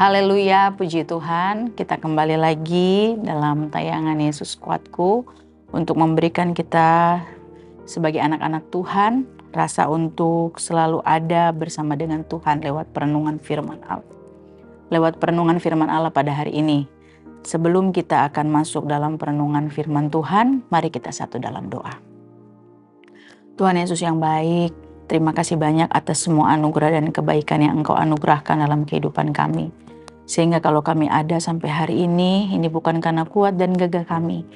Haleluya, puji Tuhan. Kita kembali lagi dalam tayangan Yesus Kuatku untuk memberikan kita sebagai anak-anak Tuhan rasa untuk selalu ada bersama dengan Tuhan lewat perenungan firman Allah. Lewat perenungan firman Allah pada hari ini. Sebelum kita akan masuk dalam perenungan firman Tuhan, mari kita satu dalam doa. Tuhan Yesus yang baik, terima kasih banyak atas semua anugerah dan kebaikan yang Engkau anugerahkan dalam kehidupan kami. Sehingga kalau kami ada sampai hari ini bukan karena kuat dan gagah kami,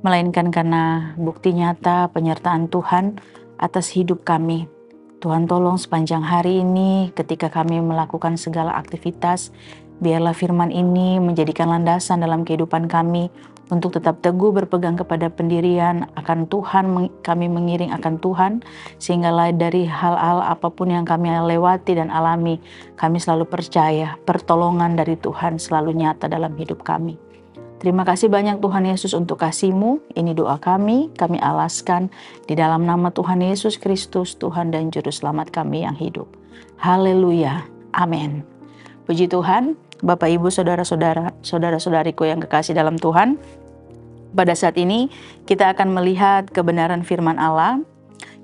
melainkan karena bukti nyata penyertaan Tuhan atas hidup kami. Tuhan tolong sepanjang hari ini ketika kami melakukan segala aktivitas, biarlah firman ini menjadikan landasan dalam kehidupan kami untuk tetap teguh berpegang kepada pendirian akan Tuhan, kami mengiring akan Tuhan, sehingga dari hal-hal apapun yang kami lewati dan alami, kami selalu percaya pertolongan dari Tuhan selalu nyata dalam hidup kami. Terima kasih banyak Tuhan Yesus untuk kasih-Mu. Ini doa kami alaskan di dalam nama Tuhan Yesus Kristus, Tuhan dan Juru Selamat kami yang hidup. Haleluya, amin. Puji Tuhan, Bapak Ibu Saudara-saudara, Saudara-saudariku yang kekasih dalam Tuhan. Pada saat ini kita akan melihat kebenaran firman Allah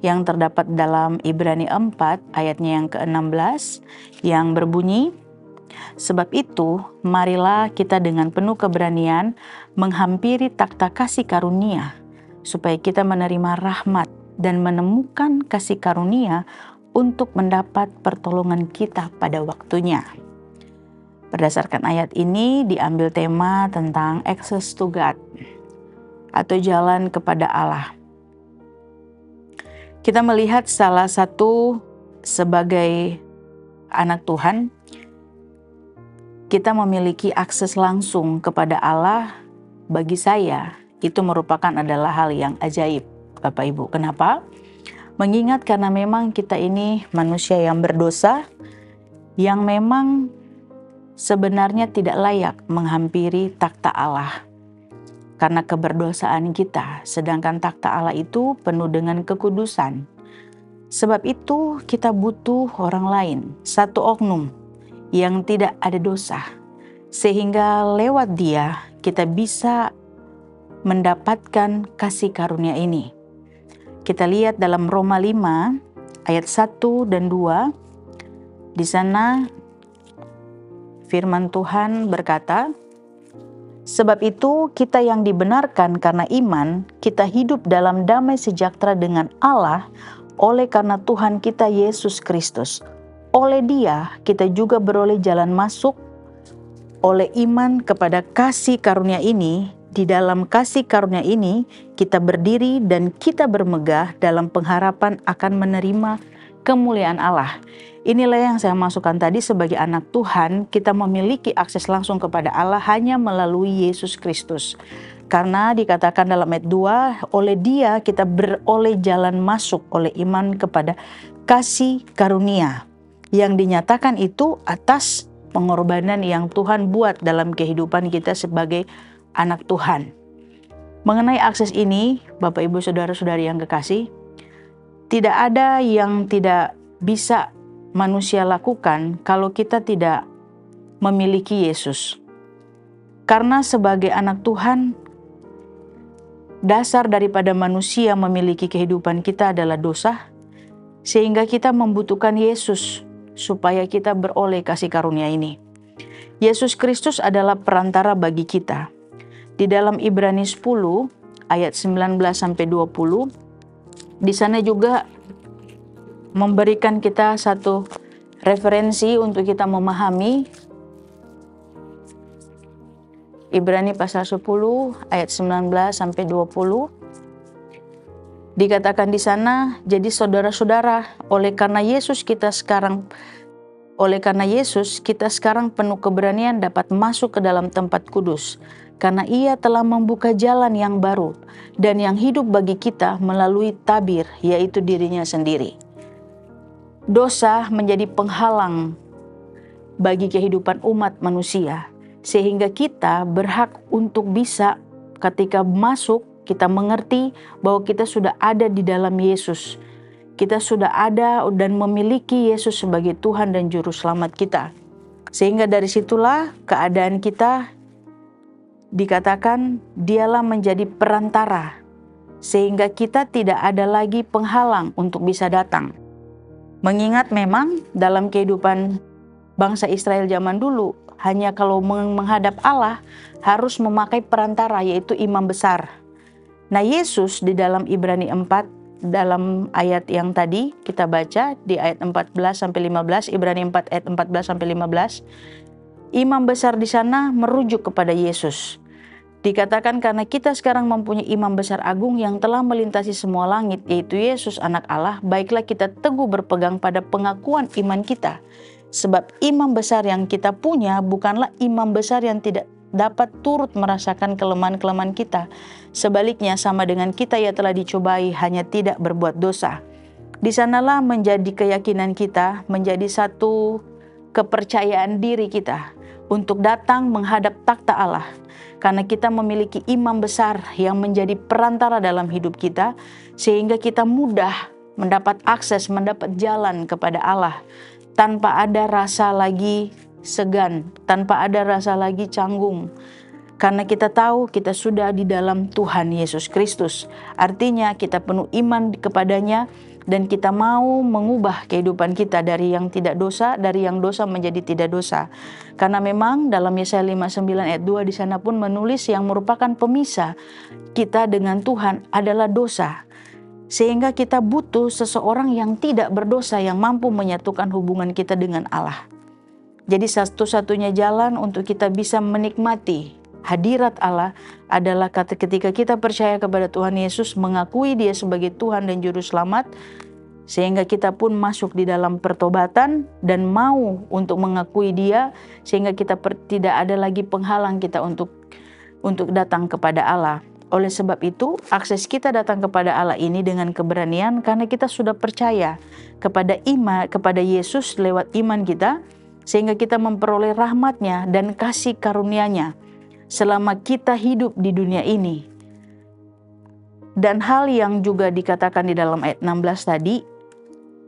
yang terdapat dalam Ibrani 4 ayatnya yang ke-16 yang berbunyi, "Sebab itu, marilah kita dengan penuh keberanian menghampiri takhta kasih karunia, supaya kita menerima rahmat dan menemukan kasih karunia untuk mendapat pertolongan kita pada waktunya." Berdasarkan ayat ini diambil tema tentang access to God atau jalan kepada Allah. Kita melihat salah satu sebagai anak Tuhan, kita memiliki akses langsung kepada Allah. Bagi saya, itu merupakan adalah hal yang ajaib, Bapak Ibu. Kenapa? Mengingat karena memang kita ini manusia yang berdosa, yang memang sebenarnya tidak layak menghampiri takhta Allah karena keberdosaan kita, sedangkan takhta Allah itu penuh dengan kekudusan. Sebab itu kita butuh orang lain, satu oknum yang tidak ada dosa, sehingga lewat dia kita bisa mendapatkan kasih karunia ini. Kita lihat dalam Roma 5 ayat 1 dan 2, di sana firman Tuhan berkata, "Sebab itu kita yang dibenarkan karena iman, kita hidup dalam damai sejahtera dengan Allah oleh karena Tuhan kita Yesus Kristus. Oleh Dia kita juga beroleh jalan masuk oleh iman kepada kasih karunia ini. Di dalam kasih karunia ini kita berdiri dan kita bermegah dalam pengharapan akan menerima kemuliaan Allah." Inilah yang saya masukkan tadi, sebagai anak Tuhan, kita memiliki akses langsung kepada Allah hanya melalui Yesus Kristus. Karena dikatakan dalam ayat 2, oleh Dia kita beroleh jalan masuk oleh iman kepada kasih karunia. Yang dinyatakan itu atas pengorbanan yang Tuhan buat dalam kehidupan kita sebagai anak Tuhan. Mengenai akses ini, Bapak Ibu Saudara-saudari yang kekasih, tidak ada yang tidak bisa manusia lakukan kalau kita tidak memiliki Yesus. Karena sebagai anak Tuhan, dasar daripada manusia memiliki kehidupan kita adalah dosa, sehingga kita membutuhkan Yesus supaya kita beroleh kasih karunia ini. Yesus Kristus adalah perantara bagi kita. Di dalam Ibrani 10 ayat 19-20, di sana juga memberikan kita satu referensi untuk kita memahami. Ibrani pasal 10 ayat 19-20 dikatakan di sana, "Jadi saudara-saudara, oleh karena Yesus kita sekarang penuh keberanian dapat masuk ke dalam tempat kudus, karena Ia telah membuka jalan yang baru dan yang hidup bagi kita melalui tabir, yaitu dirinya sendiri." Dosa menjadi penghalang bagi kehidupan umat manusia, sehingga kita berhak untuk bisa ketika masuk, kita mengerti bahwa kita sudah ada di dalam Yesus. Kita sudah ada dan memiliki Yesus sebagai Tuhan dan Juru Selamat kita. Sehingga dari situlah keadaan kita dikatakan dialah menjadi perantara, sehingga kita tidak ada lagi penghalang untuk bisa datang. Mengingat memang dalam kehidupan bangsa Israel zaman dulu, hanya kalau menghadap Allah harus memakai perantara, yaitu imam besar. Nah, Yesus di dalam Ibrani 4, dalam ayat yang tadi kita baca di ayat 14-15, Ibrani 4 ayat 14-15, imam besar di sana merujuk kepada Yesus. Dikatakan karena kita sekarang mempunyai imam besar agung yang telah melintasi semua langit, yaitu Yesus anak Allah, baiklah kita teguh berpegang pada pengakuan iman kita. Sebab imam besar yang kita punya bukanlah imam besar yang tidak dapat turut merasakan kelemahan-kelemahan kita. Sebaliknya sama dengan kita, ia telah dicobai, hanya tidak berbuat dosa. Di sanalah menjadi keyakinan kita, menjadi satu kepercayaan diri kita untuk datang menghadap takhta Allah. Karena kita memiliki imam besar yang menjadi perantara dalam hidup kita, sehingga kita mudah mendapat akses, mendapat jalan kepada Allah tanpa ada rasa lagi segan, tanpa ada rasa lagi canggung. Karena kita tahu kita sudah di dalam Tuhan Yesus Kristus. Artinya kita penuh iman kepadanya dan kita mau mengubah kehidupan kita dari yang tidak dosa, dari yang dosa menjadi tidak dosa. Karena memang dalam Yesaya 59 ayat 2 di sana pun menulis yang merupakan pemisah kita dengan Tuhan adalah dosa. Sehingga kita butuh seseorang yang tidak berdosa yang mampu menyatukan hubungan kita dengan Allah. Jadi satu-satunya jalan untuk kita bisa menikmati hadirat Allah adalah ketika kita percaya kepada Tuhan Yesus, mengakui Dia sebagai Tuhan dan Juru Selamat, sehingga kita pun masuk di dalam pertobatan dan mau untuk mengakui Dia, sehingga kita tidak ada lagi penghalang kita untuk datang kepada Allah. Oleh sebab itu, akses kita datang kepada Allah ini dengan keberanian karena kita sudah percaya kepada Yesus lewat iman kita, sehingga kita memperoleh rahmat-Nya dan kasih karunia-Nya selama kita hidup di dunia ini. Dan hal yang juga dikatakan di dalam ayat 16 tadi,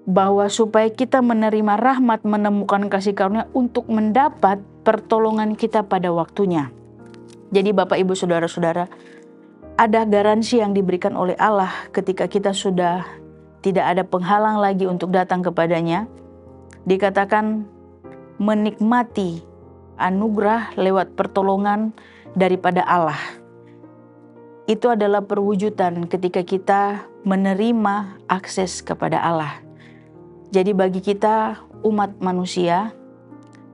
bahwa supaya kita menerima rahmat, menemukan kasih karunia untuk mendapat pertolongan kita pada waktunya. Jadi Bapak Ibu Saudara-saudara, ada garansi yang diberikan oleh Allah ketika kita sudah tidak ada penghalang lagi untuk datang kepadanya. Dikatakan menikmati anugerah lewat pertolongan daripada Allah. Itu adalah perwujudan ketika kita menerima akses kepada Allah. Jadi bagi kita umat manusia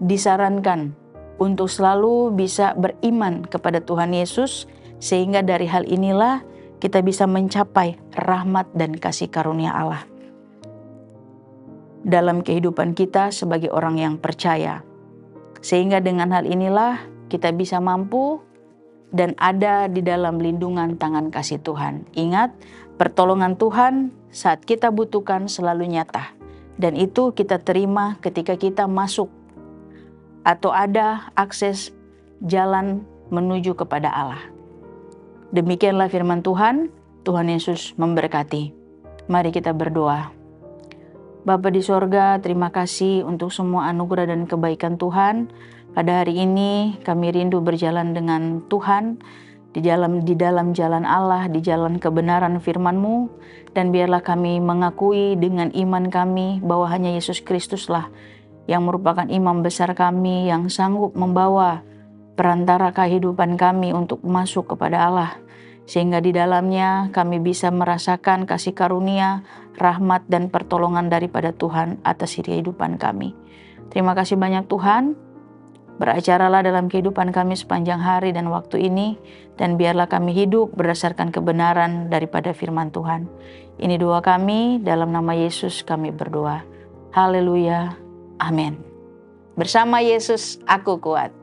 disarankan untuk selalu bisa beriman kepada Tuhan Yesus, sehingga dari hal inilah kita bisa mencapai rahmat dan kasih karunia Allah dalam kehidupan kita sebagai orang yang percaya. Sehingga dengan hal inilah kita bisa mampu dan ada di dalam lindungan tangan kasih Tuhan. Ingat, pertolongan Tuhan saat kita butuhkan selalu nyata. Dan itu kita terima ketika kita masuk atau ada akses jalan menuju kepada Allah. Demikianlah firman Tuhan. Tuhan Yesus memberkati. Mari kita berdoa. Bapa di sorga, terima kasih untuk semua anugerah dan kebaikan Tuhan. Pada hari ini kami rindu berjalan dengan Tuhan di dalam jalan Allah, di jalan kebenaran firman-Mu, dan biarlah kami mengakui dengan iman kami bahwa hanya Yesus Kristuslah yang merupakan imam besar kami yang sanggup membawa perantara kehidupan kami untuk masuk kepada Allah, sehingga di dalamnya kami bisa merasakan kasih karunia, rahmat dan pertolongan daripada Tuhan atas kehidupan kami. Terima kasih banyak Tuhan. Beracaralah dalam kehidupan kami sepanjang hari dan waktu ini, dan biarlah kami hidup berdasarkan kebenaran daripada firman Tuhan. Ini doa kami, dalam nama Yesus kami berdoa. Haleluya. Amin. Bersama Yesus aku kuat.